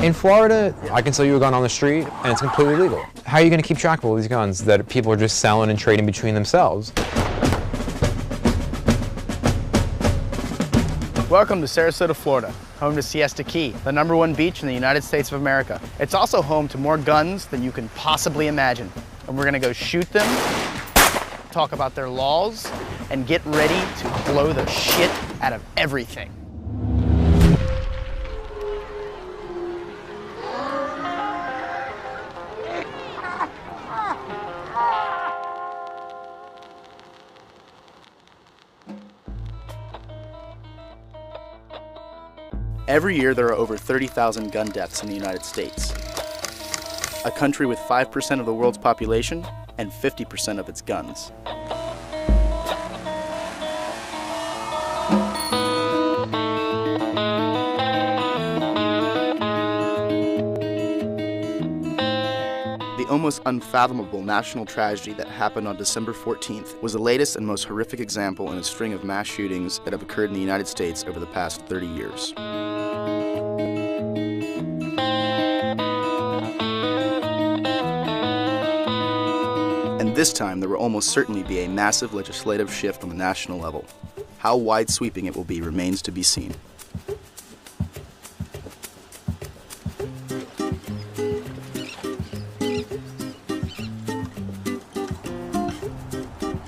In Florida, I can sell you a gun on the street and it's completely legal. How are you going to keep track of all these guns that people are just selling and trading between themselves? Welcome to Sarasota, Florida, home to Siesta Key, the #1 beach in the United States of America. It's also home to more guns than you can possibly imagine. And we're gonna go shoot them, talk about their laws, and get ready to blow the shit out of everything. Every year, there are over 30,000 gun deaths in the United States, a country with 5% of the world's population and 50% of its guns. The almost unfathomable national tragedy that happened on December 14th was the latest and most horrific example in a string of mass shootings that have occurred in the United States over the past 30 years. And this time, there will almost certainly be a massive legislative shift on the national level. How wide-sweeping it will be remains to be seen.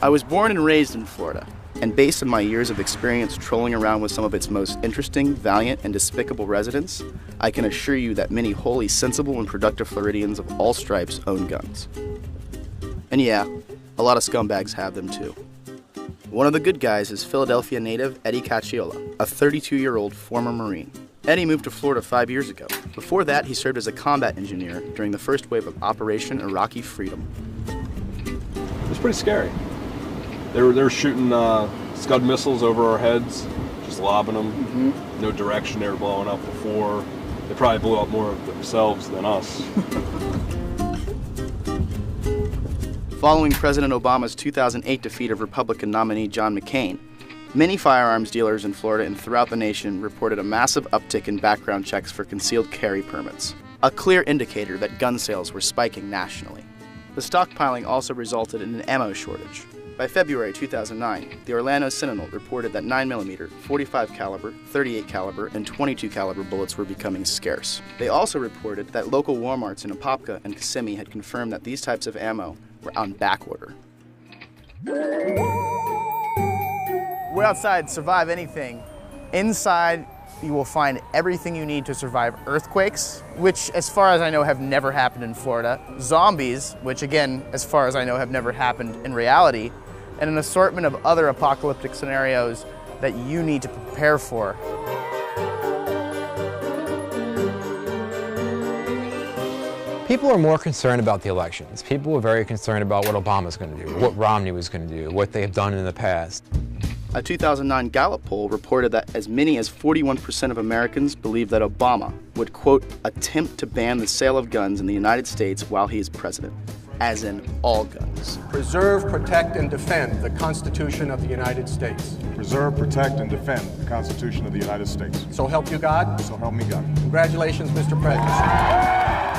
I was born and raised in Florida, and based on my years of experience trolling around with some of its most interesting, valiant, and despicable residents, I can assure you that many wholly sensible and productive Floridians of all stripes own guns. And yeah, a lot of scumbags have them too. One of the good guys is Philadelphia native Eddie Cacciola, a 32-year-old former Marine. Eddie moved to Florida 5 years ago. Before that, he served as a combat engineer during the first wave of Operation Iraqi Freedom. It was pretty scary. They were shooting Scud missiles over our heads, just lobbing them. Mm-hmm. No direction they were blowing up before. They probably blew up more of themselves than us. Following President Obama's 2008 defeat of Republican nominee John McCain, many firearms dealers in Florida and throughout the nation reported a massive uptick in background checks for concealed carry permits, a clear indicator that gun sales were spiking nationally. The stockpiling also resulted in an ammo shortage. By February 2009, the Orlando Sentinel reported that 9mm, 45 caliber, 38 caliber, and 22 caliber bullets were becoming scarce. They also reported that local Walmarts in Apopka and Kissimmee had confirmed that these types of ammo were on back order. We're outside Survive Anything. Inside, you will find everything you need to survive earthquakes, which, as far as I know, have never happened in Florida, zombies, which again, as far as I know, have never happened in reality, and an assortment of other apocalyptic scenarios that you need to prepare for. People are more concerned about the elections. People are very concerned about what Obama's going to do, what Romney was going to do, what they have done in the past. A 2009 Gallup poll reported that as many as 41% of Americans believe that Obama would, quote, attempt to ban the sale of guns in the United States while he is president, as in all guns. Preserve, protect, and defend the Constitution of the United States. Preserve, protect, and defend the Constitution of the United States. So help you God. So help me God. Congratulations, Mr. President.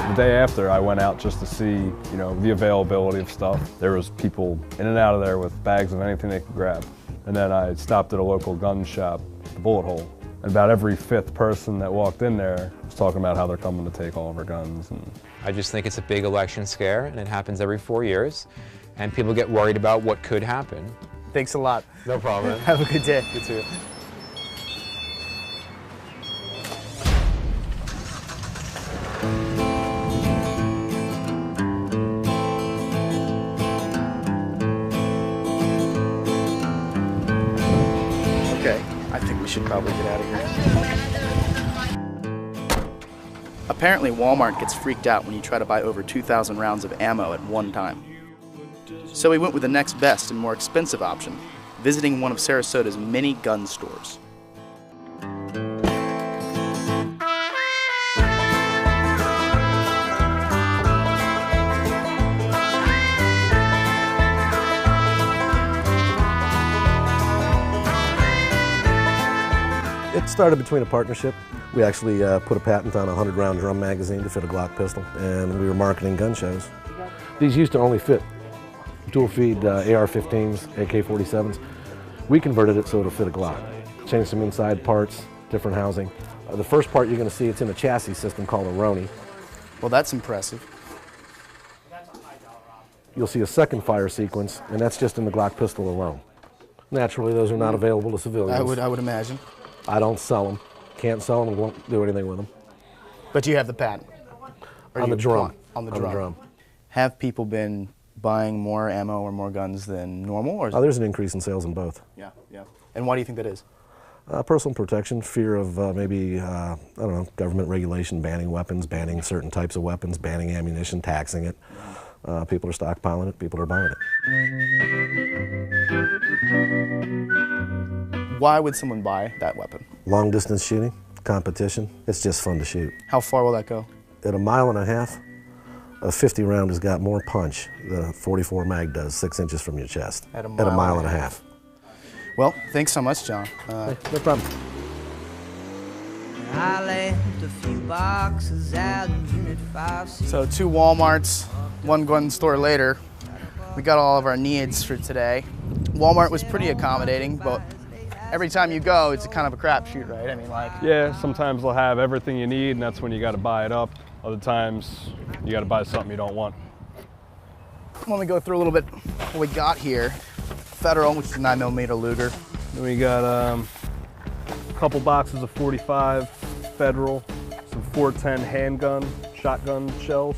The day after, I went out just to see, the availability of stuff. There was people in and out of there with bags of anything they could grab. And then I stopped at a local gun shop, the Bullet Hole. And about every fifth person that walked in there was talking about how they're coming to take all of our guns. And I just think it's a big election scare, and it happens every 4 years, and people get worried about what could happen. Thanks a lot. No problem. Have a good day. You too. Okay, I think we should probably get out of here. Apparently, Walmart gets freaked out when you try to buy over 2,000 rounds of ammo at one time. So we went with the next best and more expensive option, visiting one of Sarasota's many gun stores. It started between a partnership. We actually put a patent on a 100-round drum magazine to fit a Glock pistol, and we were marketing gun shows. These used to only fit dual-feed AR-15s, AK-47s. We converted it so it'll fit a Glock. Changed some inside parts, different housing. The first part you're going to see, it's in a chassis system called a Roni. Well, that's impressive. You'll see a second fire sequence, and that's just in the Glock pistol alone. Naturally, those are not available to civilians. I would imagine. I don't sell them. Can't sell them, won't do anything with them. But you have the patent? On the drum. On the drum. Have people been buying more ammo or more guns than normal? Or There's an increase in sales in both. Yeah. And why do you think that is? Personal protection, fear of maybe, I don't know, government regulation, banning weapons, banning certain types of weapons, banning ammunition, taxing it. People are stockpiling it, people are buying it. Why would someone buy that weapon? Long distance shooting, competition, it's just fun to shoot. How far will that go? At 1.5 miles, a 50 round has got more punch than a 44 mag does, 6 inches from your chest. At a 1.5 miles. Well, thanks so much, John. No problem. I left a few boxes out in Unit 5. So 2 Walmarts, 1 gun store later, we got all of our needs for today. Walmart was pretty accommodating, but every time you go, it's a kind of a crapshoot, right? I mean, like... Yeah, sometimes they'll have everything you need, and that's when you got to buy it up. Other times, you got to buy something you don't want. Let me go through a little bit what we got here. Federal, which is a 9mm Luger. Then we got a couple boxes of 45 Federal, some 410 handgun, shotgun shells,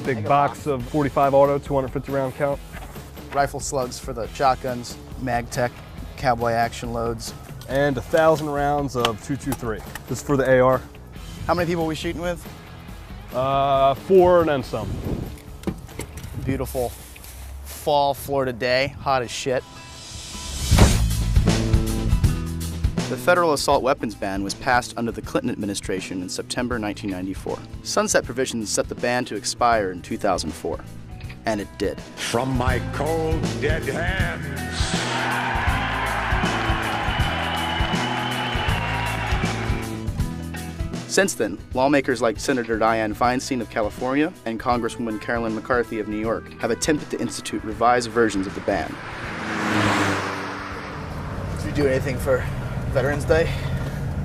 big box of 45 Auto, 250 round count. Rifle slugs for the shotguns, MagTech, Cowboy action loads. And 1,000 rounds of 223. This is for the AR. How many people are we shooting with? 4 and then some. Beautiful fall Florida day, hot as shit. The federal assault weapons ban was passed under the Clinton administration in September 1994. Sunset provisions set the ban to expire in 2004. And it did. From my cold, dead hands. Since then, lawmakers like Senator Dianne Feinstein of California and Congresswoman Carolyn McCarthy of New York have attempted to institute revised versions of the ban. Did you do anything for Veterans Day?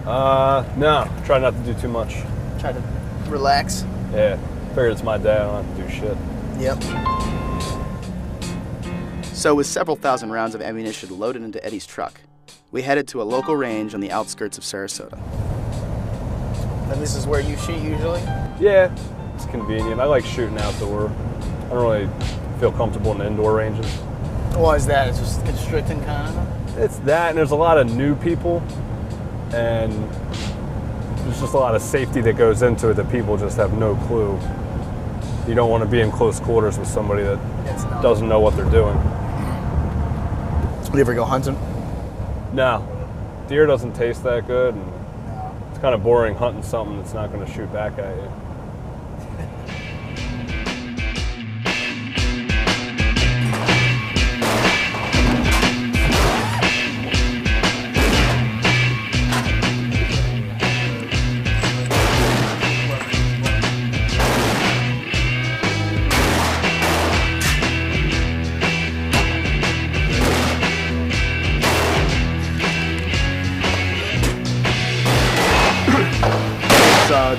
No, try not to do too much. Try to relax? Yeah, figured it's my day, I don't have to do shit. Yep. So with several thousand rounds of ammunition loaded into Eddie's truck, we headed to a local range on the outskirts of Sarasota. And this is where you shoot usually? Yeah, it's convenient. I like shooting outdoor. I don't really feel comfortable in the indoor ranges. Why is that? It's just constricting kind of? It's that, and there's a lot of new people, and there's just a lot of safety that goes into it that people just have no clue. You don't want to be in close quarters with somebody that doesn't know what they're doing. Do you ever go hunting? No. Deer doesn't taste that good, and it's kind of boring hunting something that's not going to shoot back at you.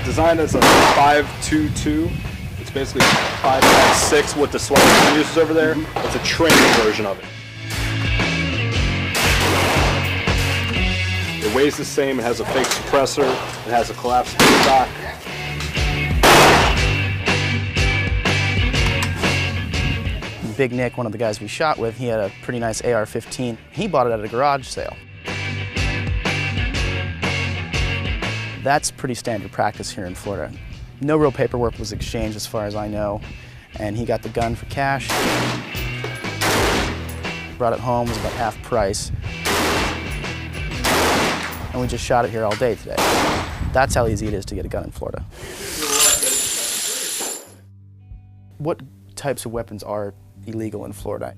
Designed as a 5.22. It's basically 5.6 with the swelling uses over there. It's a training version of it. It weighs the same. It has a fake suppressor. It has a collapsible stock. Big Nick, one of the guys we shot with, he had a pretty nice AR-15. He bought it at a garage sale. That's pretty standard practice here in Florida. No real paperwork was exchanged as far as I know, and he got the gun for cash. Brought it home, it was about half price. And we just shot it here all day today. That's how easy it is to get a gun in Florida. What types of weapons are illegal in Florida?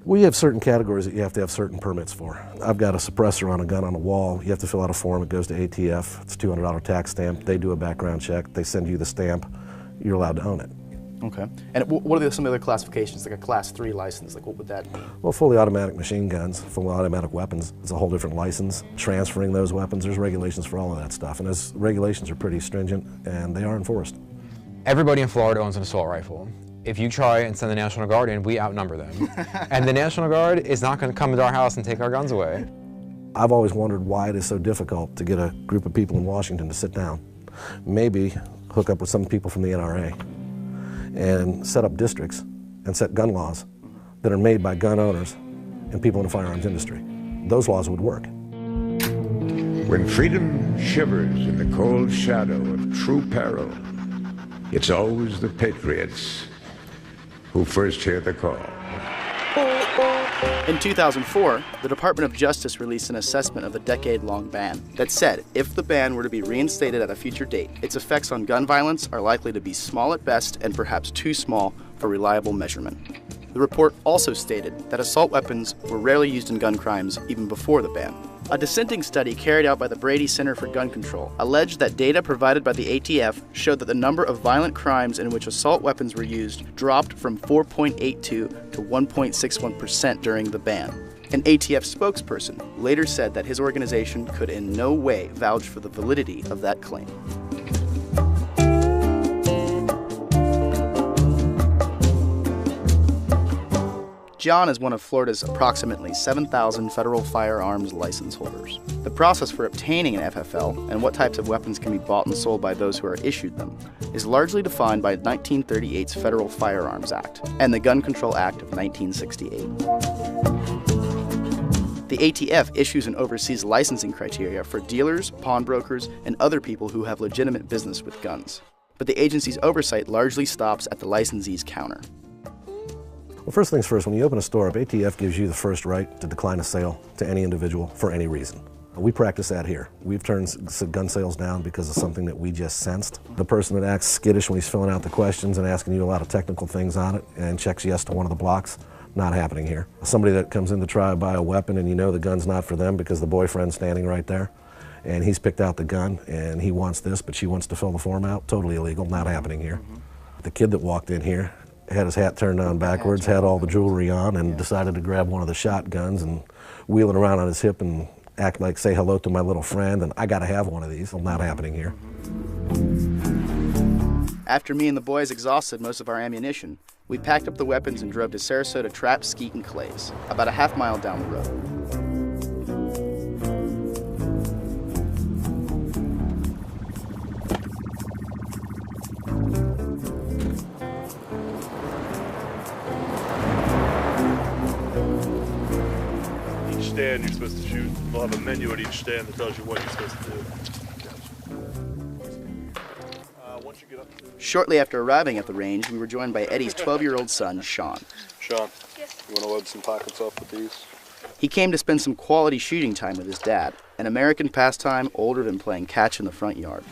We have certain categories that you have to have certain permits for. I've got a suppressor on a gun on a wall. You have to fill out a form. It goes to ATF. It's a $200 tax stamp. They do a background check. They send you the stamp. You're allowed to own it. Okay. And what are some of the other classifications, like a Class 3 license? Like, what would that mean? Well, fully automatic machine guns, fully automatic weapons, it's a whole different license. Transferring those weapons, there's regulations for all of that stuff. And those regulations are pretty stringent, and they are enforced. Everybody in Florida owns an assault rifle. If you try and send the National Guard in, we outnumber them. And the National Guard is not going to come into our house and take our guns away. I've always wondered why it is so difficult to get a group of people in Washington to sit down. Maybe hook up with some people from the NRA and set up districts and set gun laws that are made by gun owners and people in the firearms industry. Those laws would work. When freedom shivers in the cold shadow of true peril, it's always the patriots who first hear the call. In 2004, the Department of Justice released an assessment of the decade-long ban that said if the ban were to be reinstated at a future date, its effects on gun violence are likely to be small at best and perhaps too small for reliable measurement. The report also stated that assault weapons were rarely used in gun crimes even before the ban. A dissenting study carried out by the Brady Center for Gun Control alleged that data provided by the ATF showed that the number of violent crimes in which assault weapons were used dropped from 4.82 to 1.61% during the ban. An ATF spokesperson later said that his organization could in no way vouch for the validity of that claim. John is one of Florida's approximately 7,000 federal firearms license holders. The process for obtaining an FFL and what types of weapons can be bought and sold by those who are issued them is largely defined by 1938's Federal Firearms Act and the Gun Control Act of 1968. The ATF issues and oversees licensing criteria for dealers, pawnbrokers, and other people who have legitimate business with guns. But the agency's oversight largely stops at the licensee's counter. Well, first things first, when you open a store up, ATF gives you the first right to decline a sale to any individual for any reason. We practice that here. We've turned gun sales down because of something that we just sensed. The person that acts skittish when he's filling out the questions and asking you a lot of technical things on it and checks yes to one of the blocks, not happening here. Somebody that comes in to try to buy a weapon and you know the gun's not for them because the boyfriend's standing right there and he's picked out the gun and he wants this but she wants to fill the form out, totally illegal, not happening here. The kid that walked in here had his hat turned on backwards, had all the jewelry on, and decided to grab one of the shotguns and wheel it around on his hip and act like, say hello to my little friend, and I gotta have one of these. Well, not happening here. After me and the boys exhausted most of our ammunition, we packed up the weapons and drove to Sarasota Trap, Skeet, and Clays, about a half mile down the road. Stand you're supposed to shoot. They'll have a menu at each stand that tells you what you're supposed to do. Once you get up to... Shortly after arriving at the range, we were joined by Eddie's 12-year-old son, Sean. Sean, you want to load some pockets off with these? He came to spend some quality shooting time with his dad, an American pastime older than playing catch in the front yard.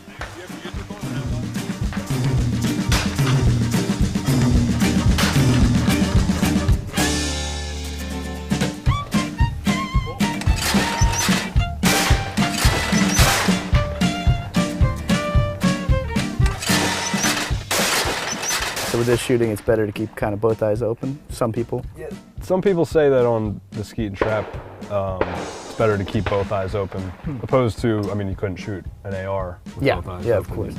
So with this shooting, it's better to keep kind of both eyes open, some people. Yeah. Some people say that on the Skeet and Trap, it's better to keep both eyes open, opposed to, I mean, you couldn't shoot an AR with both eyes open. Of course.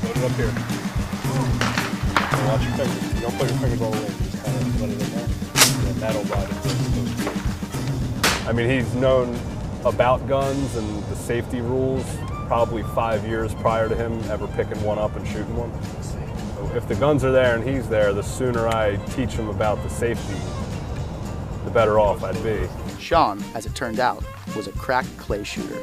Load it up here. Watch your fingers. You don't put your fingers all the way. Just kind of let it in there. And then that'll ride it where it's supposed to be. I mean, he's known about guns and the safety rules probably 5 years prior to him ever picking one up and shooting one. So if the guns are there and he's there, the sooner I teach him about the safety, the better off I'd be. Sean, as it turned out, was a crack clay shooter.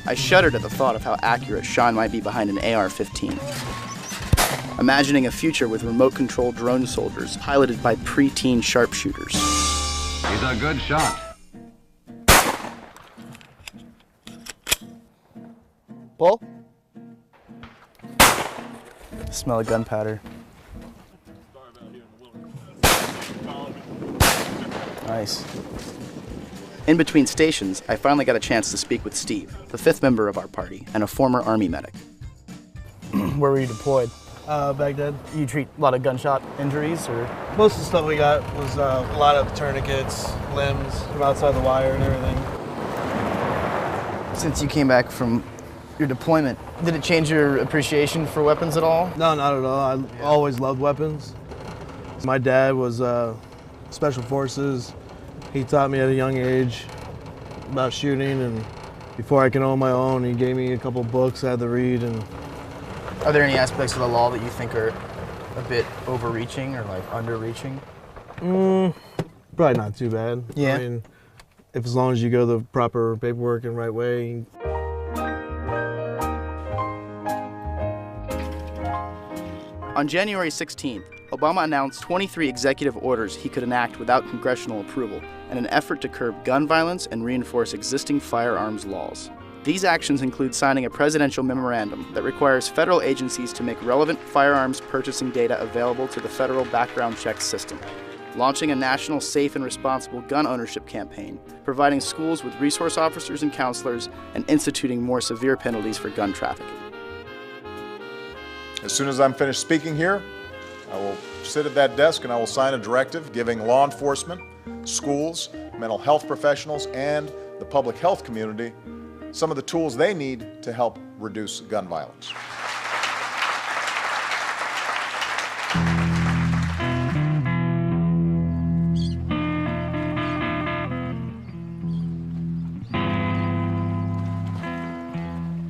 I shuddered at the thought of how accurate Sean might be behind an AR-15. imagining a future with remote-controlled drone soldiers piloted by preteen sharpshooters. He's a good shot. Bull? Smell of gunpowder. Nice. In between stations, I finally got a chance to speak with Steve, the 5th member of our party and a former Army medic. Where were you deployed? Baghdad. You treat a lot of gunshot injuries, or? Most of the stuff we got was a lot of tourniquets, limbs from outside the wire and everything. Since you came back from your deployment, did it change your appreciation for weapons at all? No, not at all. I always loved weapons. My dad was Special Forces. He taught me at a young age about shooting, and before I could own my own, he gave me a couple books I had to read. And are there any aspects of the law that you think are a bit overreaching or like underreaching? Probably not too bad. Yeah. I mean, if as long as you go the proper paperwork and right way. On January 16th, Obama announced 23 executive orders he could enact without congressional approval in an effort to curb gun violence and reinforce existing firearms laws. These actions include signing a presidential memorandum that requires federal agencies to make relevant firearms purchasing data available to the federal background check system, launching a national safe and responsible gun ownership campaign, providing schools with resource officers and counselors, and instituting more severe penalties for gun trafficking. As soon as I'm finished speaking here, I will sit at that desk and I will sign a directive giving law enforcement, schools, mental health professionals, and the public health community some of the tools they need to help reduce gun violence.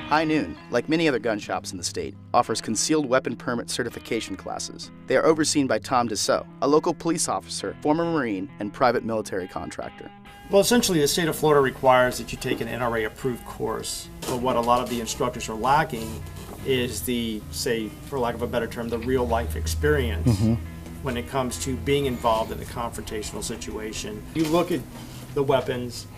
High Noon, like many other gun shops in the state, offers concealed weapon permit certification classes. They are overseen by Tom Dussault, a local police officer, former Marine, and private military contractor. Well, essentially, the state of Florida requires that you take an NRA-approved course. But what a lot of the instructors are lacking is the, say, for lack of a better term, the real-life experience when it comes to being involved in a confrontational situation. You look at the weapons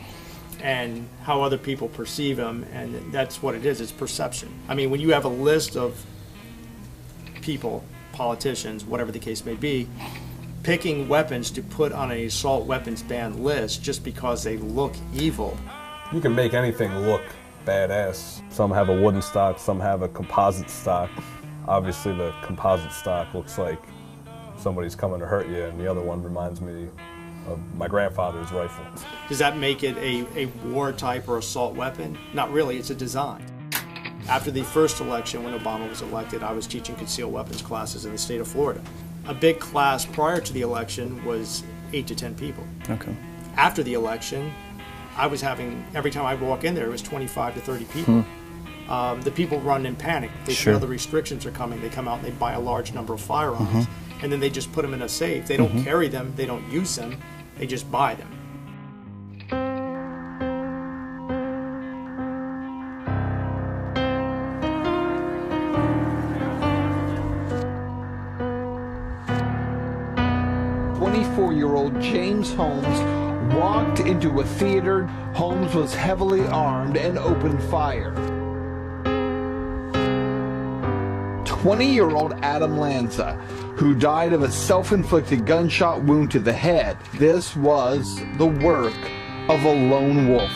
and how other people perceive them, and that's what it is, it's perception. I mean, when you have a list of people, politicians, whatever the case may be, picking weapons to put on an assault weapons ban list just because they look evil. You can make anything look badass. Some have a wooden stock, some have a composite stock. Obviously the composite stock looks like somebody's coming to hurt you, and the other one reminds me of my grandfather's rifle. Does that make it a war type or assault weapon? Not really, it's a design. After the first election, when Obama was elected, I was teaching concealed weapons classes in the state of Florida. A big class prior to the election was 8 to 10 people. Okay. After the election, I was having, every time I walk in there, it was 25 to 30 people. The people run in panic. They feel the restrictions are coming. They come out and they buy a large number of firearms, and then they just put them in a safe. They don't carry them, they don't use them, they just buy them. Year-old James Holmes walked into a theater. Holmes was heavily armed and opened fire. 20-year-old Adam Lanza, who died of a self-inflicted gunshot wound to the head. This was the work of a lone wolf.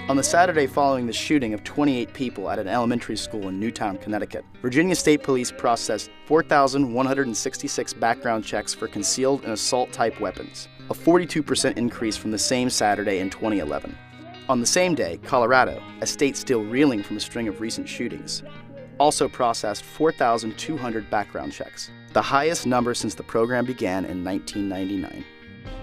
On the Saturday following the shooting of 28 people at an elementary school in Newtown, Connecticut, Virginia State Police processed 4,166 background checks for concealed and assault-type weapons, a 42% increase from the same Saturday in 2011. On the same day, Colorado, a state still reeling from a string of recent shootings, also processed 4,200 background checks, the highest number since the program began in 1999.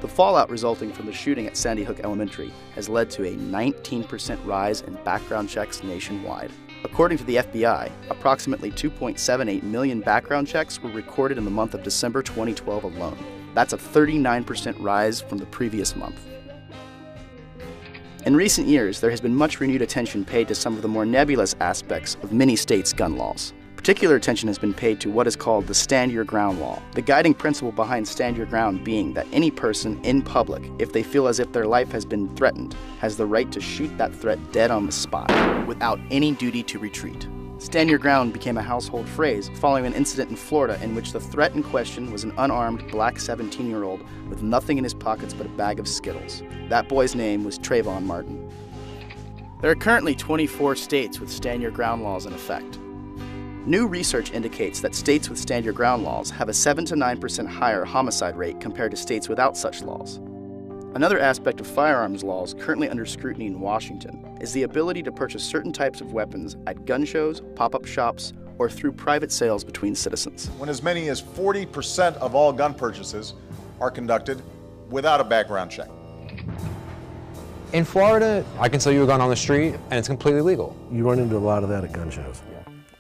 The fallout resulting from the shooting at Sandy Hook Elementary has led to a 19% rise in background checks nationwide. According to the FBI, approximately 2.78 million background checks were recorded in the month of December 2012 alone. That's a 39% rise from the previous month. In recent years, there has been much renewed attention paid to some of the more nebulous aspects of many states' gun laws. Particular attention has been paid to what is called the Stand Your Ground law. The guiding principle behind Stand Your Ground being that any person in public, if they feel as if their life has been threatened, has the right to shoot that threat dead on the spot, without any duty to retreat. Stand Your Ground became a household phrase following an incident in Florida in which the threat in question was an unarmed black 17-year-old with nothing in his pockets but a bag of Skittles. That boy's name was Trayvon Martin. There are currently 24 states with Stand Your Ground laws in effect. New research indicates that states with Stand Your Ground laws have a 7 to 9% higher homicide rate compared to states without such laws. Another aspect of firearms laws currently under scrutiny in Washington is the ability to purchase certain types of weapons at gun shows, pop-up shops, or through private sales between citizens. When as many as 40% of all gun purchases are conducted without a background check. In Florida, I can sell you a gun on the street and it's completely legal. You run into a lot of that at gun shows.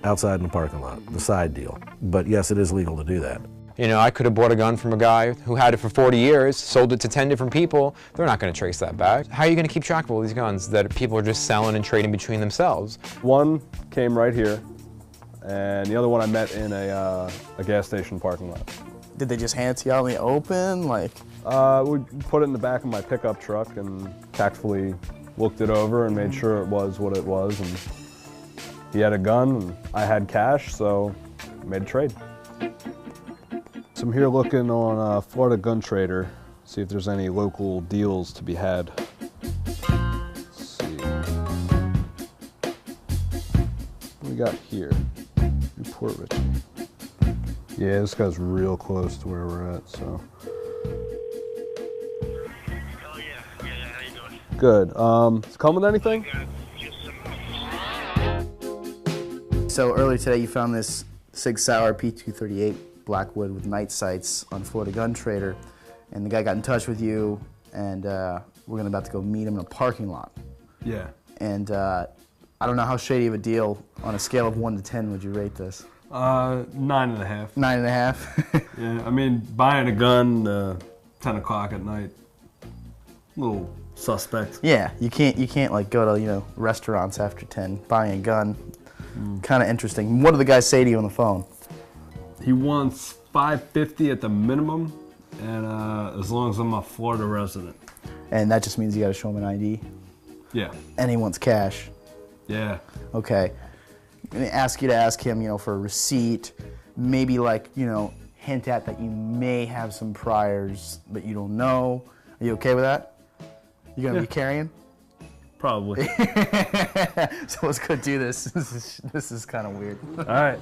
Outside in the parking lot, the side deal. But yes, it is legal to do that. You know, I could have bought a gun from a guy who had it for 40 years, sold it to 10 different people. They're not going to trace that back. How are you going to keep track of all these guns that people are just selling and trading between themselves? One came right here, and the other one I met in a gas station parking lot. Did they just hand it to you out in the open? Like, we put it in the back of my pickup truck and tactfully looked it over and made sure it was what it was. And he had a gun and I had cash, so I made a trade. So I'm here looking on Florida Gun Trader, see if there's any local deals to be had. Let's see. What we got here? Newport Richey. Yeah, this guy's real close to where we're at, so. Oh yeah, how you doing? Good. Does it come with anything? so earlier today you found this Sig Sauer P238 Blackwood with night sights on Florida Gun Trader, and the guy got in touch with you, and we're about to go meet him in a parking lot. Yeah. And I don't know how shady of a deal, on a scale of 1 to 10, would you rate this? 9.5. 9.5? Yeah, I mean, buying a gun 10 o'clock at night, a little suspect. Yeah, you can't like go to restaurants after 10 buying a gun. Kind of interesting. What did the guy say to you on the phone? He wants $550 at the minimum, and as long as I'm a Florida resident. And that just means you got to show him an ID. Yeah. And he wants cash. Yeah. Okay. I'm gonna ask you to ask him, for a receipt. Maybe hint at that you may have some priors, but you don't know. Are you okay with that? You gonna be carrying? Probably. So let's go do this. This is kind of weird. All right.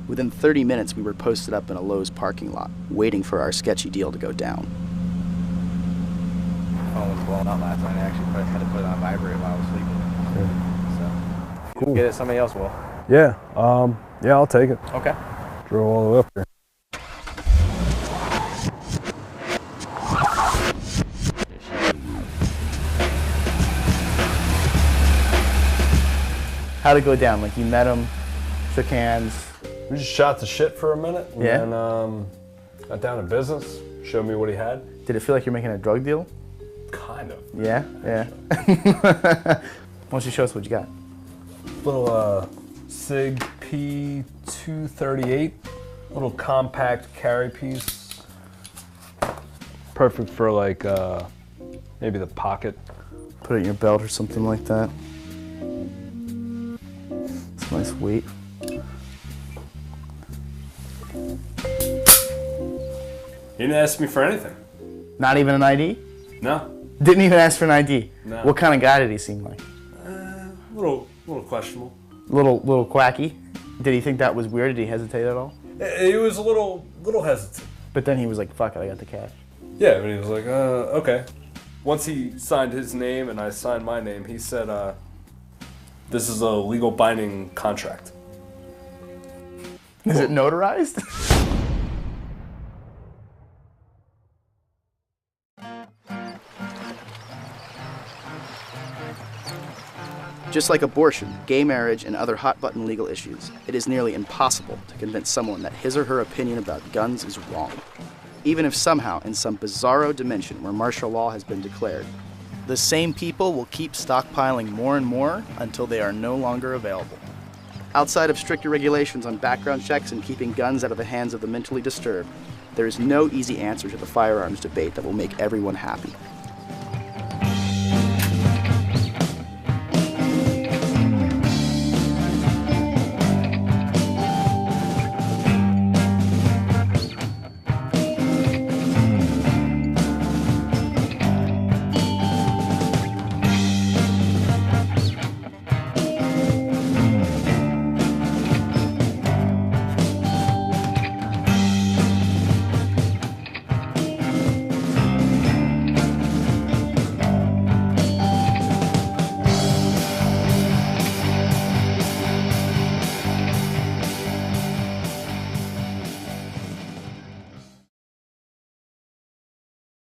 Within 30 minutes, we were posted up in a Lowe's parking lot, waiting for our sketchy deal to go down. Phone was blowing up last night. I actually had to put it on vibrate while I was sleeping. So, cool. Get it, somebody else will. Yeah. Yeah, I'll take it. Okay. Drove all the way up here. How'd it go down? Like, you met him, shook hands? We just shot the shit for a minute, and Yeah. then got down to business, showed me what he had. Did it feel like you're making a drug deal? Kind of. Yeah? Yeah. Why don't you show us what you got? Little Sig P238, little compact carry piece. Perfect for like maybe the pocket. Put it in your belt or something like that. It's a nice weight. He didn't ask me for anything. Not even an ID? No. Didn't even ask for an ID? No. What kind of guy did he seem like? Little questionable. Little quacky? Did he think that was weird? Did he hesitate at all? He was a little hesitant. But then he was like, fuck it, I got the cash. Yeah, but he was like, okay. Once he signed his name and I signed my name, he said, this is a legal binding contract. Is it notarized? Just like abortion, gay marriage, and other hot-button legal issues, it is nearly impossible to convince someone that his or her opinion about guns is wrong. even if somehow, in some bizarro dimension where martial law has been declared, the same people will keep stockpiling more and more until they are no longer available. Outside of stricter regulations on background checks and keeping guns out of the hands of the mentally disturbed, there is no easy answer to the firearms debate that will make everyone happy.